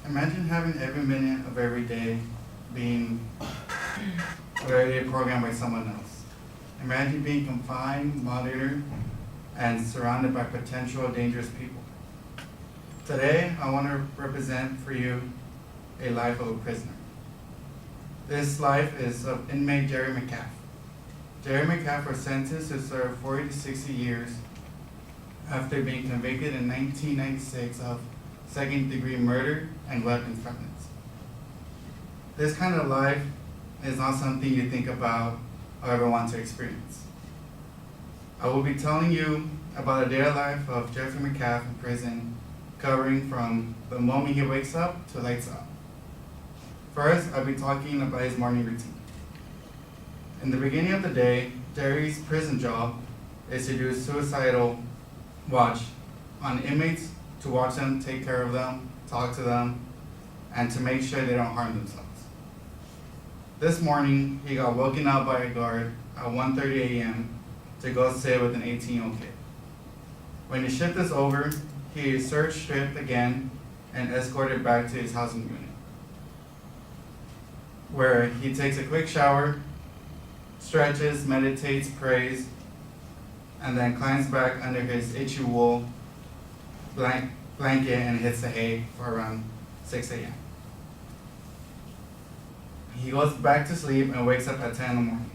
Imagine having every minute of every day being already programmed by someone else. Imagine being confined, monitored, and surrounded by potential dangerous people. Today, I want to represent for you a life of a prisoner. This life is of inmate Jerry McCaff. Jerry McCaff was sentenced to serve 40 to 60 years after being convicted in 1996 of second-degree murder and weapons felonies. This kind of life is not something you think about or ever want to experience. I will be telling you about a day of life of Jeffrey McCaff in prison, covering from the moment he wakes up to lights out. First, I'll be talking about his morning routine. In the beginning of the day, Jerry's prison job is to do suicidal watch on inmates, to watch them, take care of them, talk to them, and to make sure they don't harm themselves. This morning, he got woken up by a guard at 1:30 a.m. to go sit with an 18-year-old kid. When his shift is over, he is searched, stripped again, and escorted back to his housing unit, where he takes a quick shower, stretches, meditates, prays, and then climbs back under his itchy wool blanket and hits the hay for around 6 a.m. He goes back to sleep and wakes up at 10 in the morning.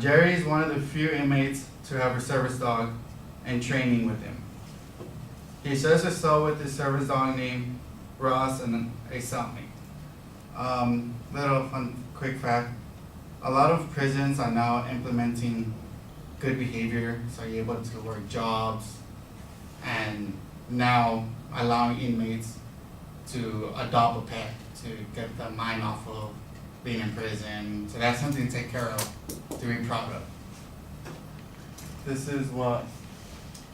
Jerry is one of the few inmates to have a service dog in training with him. He shares a cell with his service dog named Ross and a cellmate. Little fun, quick fact. A lot of prisons are now implementing good behavior, so you're able to work jobs, and now allowing inmates to adopt a pet to get their mind off of being in prison. So that's something to take care of, to be proud of. This is what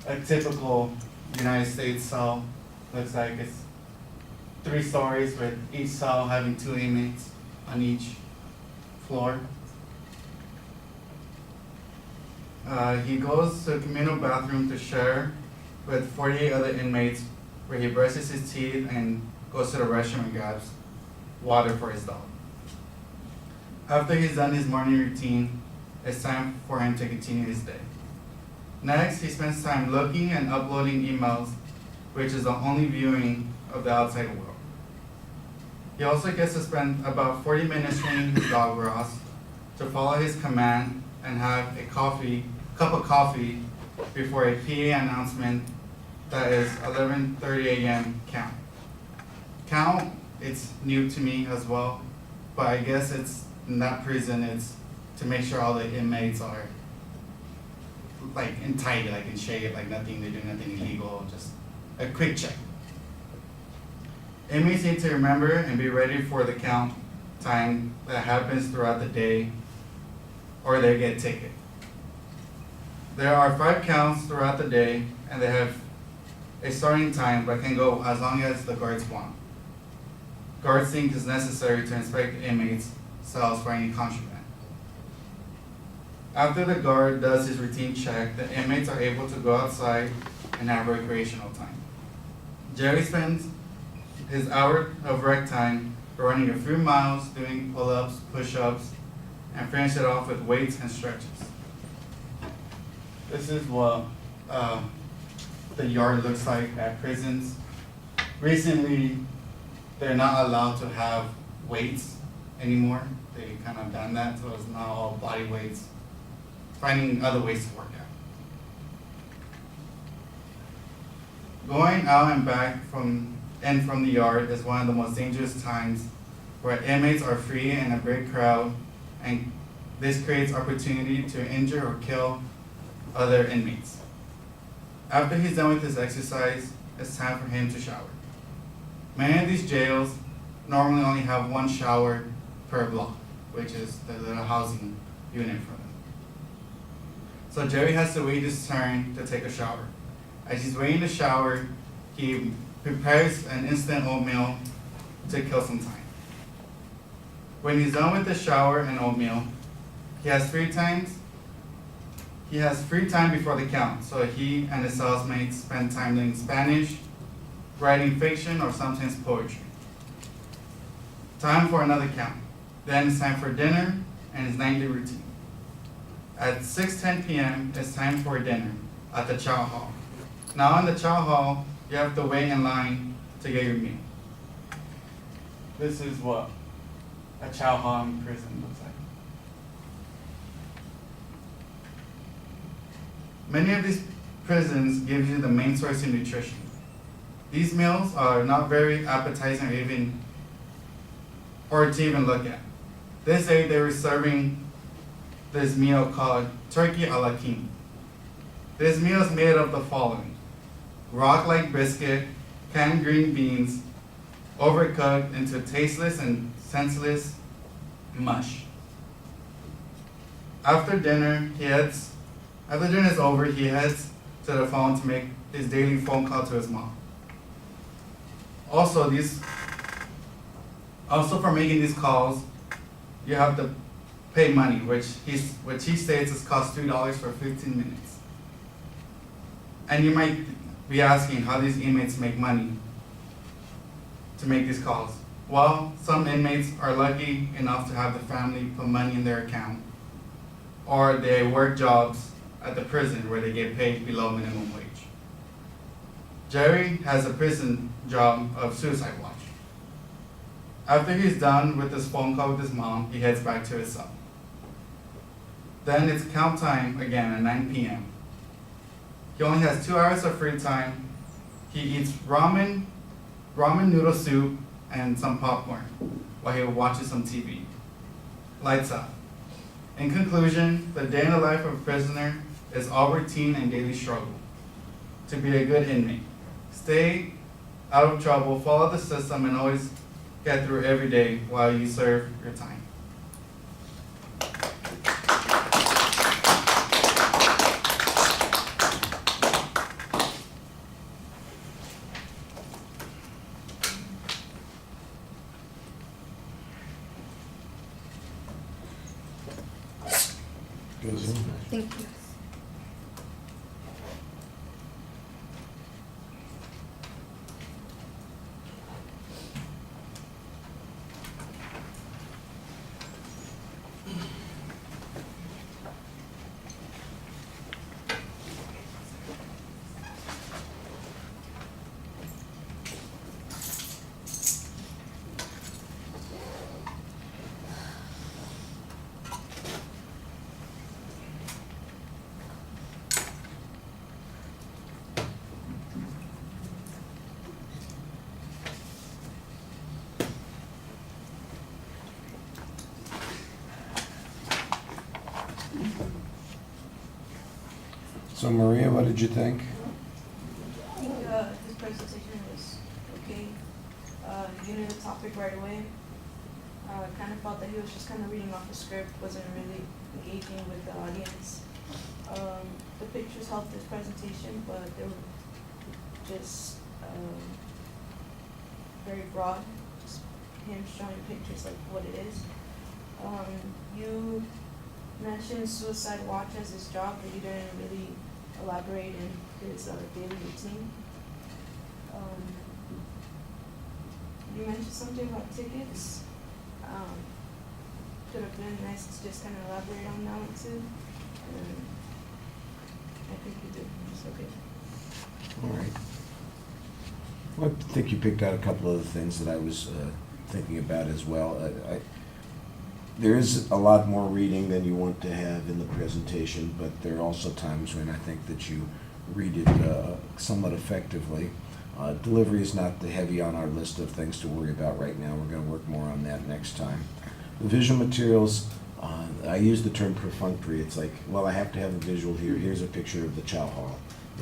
a typical United States cell looks like. It's 3 stories with each cell having 2 inmates on each floor. He goes to a communal bathroom to share with 48 other inmates, where he brushes his teeth and goes to the restroom and grabs water for his dog. After he's done his morning routine, it's time for him to continue his day. Next, he spends time looking and uploading emails, which is the only viewing of the outside world. He also gets to spend about 40 minutes training his dog Ross to follow his command and have a cup of coffee before a PA announcement that is 11:30 a.m. count. Count, it's new to me as well, but I guess it's in that prison, it's to make sure all the inmates are like in tight, like in shape, like nothing, they do nothing illegal, just a quick check. Inmates need to remember and be ready for the count time that happens throughout the day, or they get ticket. There are 5 counts throughout the day, and they have a starting time, but can go as long as the guards want. Guards think it's necessary to inspect the inmates' cells for any contraband. After the guard does his routine check, the inmates are able to go outside and have recreational time. Jerry spends his hour of rec time running a few miles, doing pull-ups, push-ups, and finish it off with weights and stretches. This is what the yard looks like at prisons. Recently, they're not allowed to have weights anymore. They kind of done that, so it's not all body weights. Finding other ways to work out. Going out and back from the yard is one of the most dangerous times, where inmates are free in a big crowd, and this creates opportunity to injure or kill other inmates. After he's done with his exercise, it's time for him to shower. Many of these jails normally only have 1 shower per block, which is the little housing unit for them. So Jerry has to wait his turn to take a shower. As he's waiting to shower, he prepares an instant oatmeal to kill some time. When he's done with the shower and oatmeal, he has free time before the count, so he and his cellmates spend time learning Spanish, writing fiction or sometimes poetry. Time for another count. Then it's time for dinner and his nightly routine. At 6:10 p.m., it's time for dinner at the chow hall. Now in the chow hall, you have to wait in line to get your meal. This is what a chow hall in prison looks like. Many of these prisons give you the main source of nutrition. These meals are not very appetizing or to even look at. This day they were serving this meal called turkey a la king. This meal is made of the following: rock-like biscuit, canned green beans, overcooked into tasteless and senseless mush. After dinner is over, he heads to the phone to make his daily phone call to his mom. Also for making these calls, you have to pay money, which he states is cost $2 for 15 minutes. And you might be asking how these inmates make money to make these calls. Well, some inmates are lucky enough to have the family put money in their account, or they work jobs at the prison where they get paid below minimum wage. Jerry has a prison job of suicide watch. After he's done with his phone call with his mom, he heads back to his cell. Then it's count time again at 9 p.m. He only has 2 hours of free time. He eats ramen noodle soup, and some popcorn while he watches some TV. Lights out. In conclusion, the day in the life of a prisoner is all routine and daily struggle. To be a good inmate, stay out of trouble, follow the system, and always get through every day while you serve your time. Thank you. So Maria, what did you think? I think his presentation was okay. He knew the topic right away. Kind of felt that he was just kind of reading off the script, wasn't really engaging with the audience. The pictures helped his presentation, but they were just very broad, just him showing pictures like what it is. You mentioned suicide watch as his job, but you didn't really elaborate in his daily routine. You mentioned something about tickets. Could have been nice to just kind of elaborate on that one too. I think you did just okay. All right. Well, I think you picked out a couple of the things that I was thinking about as well. There is a lot more reading than you want to have in the presentation, but there are also times when I think that you read it somewhat effectively. Delivery is not the heavy on our list of things to worry about right now. We're going to work more on that next time. The visual materials, I use the term perfunctory. It's like, well, I have to have a visual here. Here's a picture of the chow hall,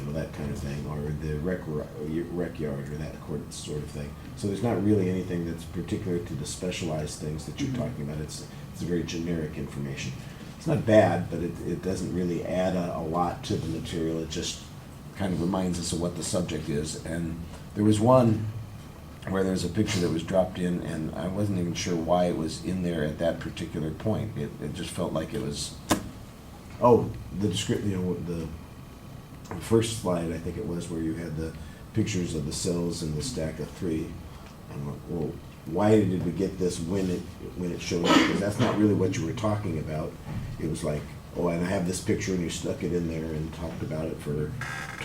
that kind of thing, or the rec yard, or that sort of thing. So there's not really anything that's particular to the specialized things that you're talking about. It's very generic information. It's not bad, but it doesn't really add a lot to the material. It just kind of reminds us of what the subject is. And there was one where there's a picture that was dropped in, and I wasn't even sure why it was in there at that particular point. It just felt like it was, the description, the first slide, I think it was, where you had the pictures of the cells in the stack of 3. I'm like, well, why did we get this when it showed up? Because that's not really what you were talking about. It was like, oh, and I have this picture, and you stuck it in there and talked about it for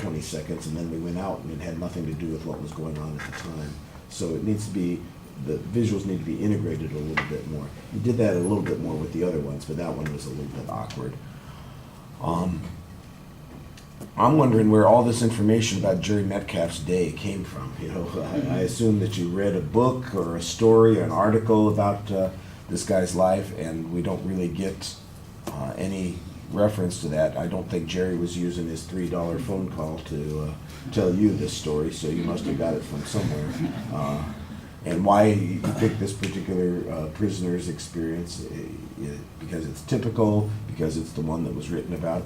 20 seconds, and then we went out, and it had nothing to do with what was going on at the time. So it needs to be, the visuals need to be integrated a little bit more. You did that a little bit more with the other ones, but that one was a little bit awkward. I'm wondering where all this information about Jerry Metcalf's day came from. You know, I assume that you read a book or a story or an article about this guy's life, and we don't really get any reference to that. I don't think Jerry was using his $3 phone call to tell you this story, so you must have got it from somewhere. And why you picked this particular prisoner's experience, because it's typical, because it's the one that was written about.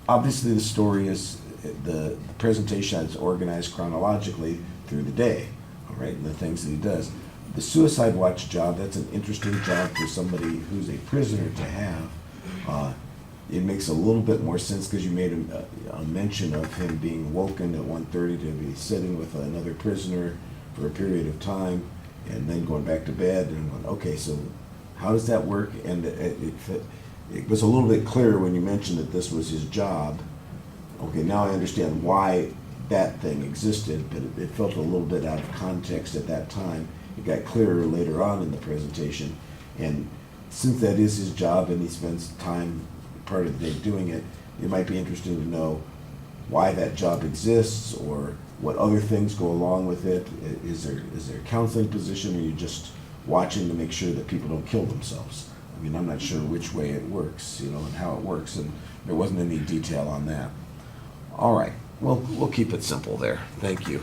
Obviously the story is, the presentation is organized chronologically through the day, all right, and the things that he does. The suicide watch job, that's an interesting job for somebody who's a prisoner to have. It makes a little bit more sense because you made a mention of him being woken at 1:30 to be sitting with another prisoner for a period of time and then going back to bed, and went, okay, so how does that work? And it was a little bit clearer when you mentioned that this was his job. Okay, now I understand why that thing existed, but it felt a little bit out of context at that time. It got clearer later on in the presentation, and since that is his job and he spends time, part of the day doing it, it might be interesting to know why that job exists or what other things go along with it. Is there a counseling position, or are you just watching to make sure that people don't kill themselves? I mean, I'm not sure which way it works, you know, and how it works, and there wasn't any detail on that. All right, well, we'll keep it simple there. Thank you.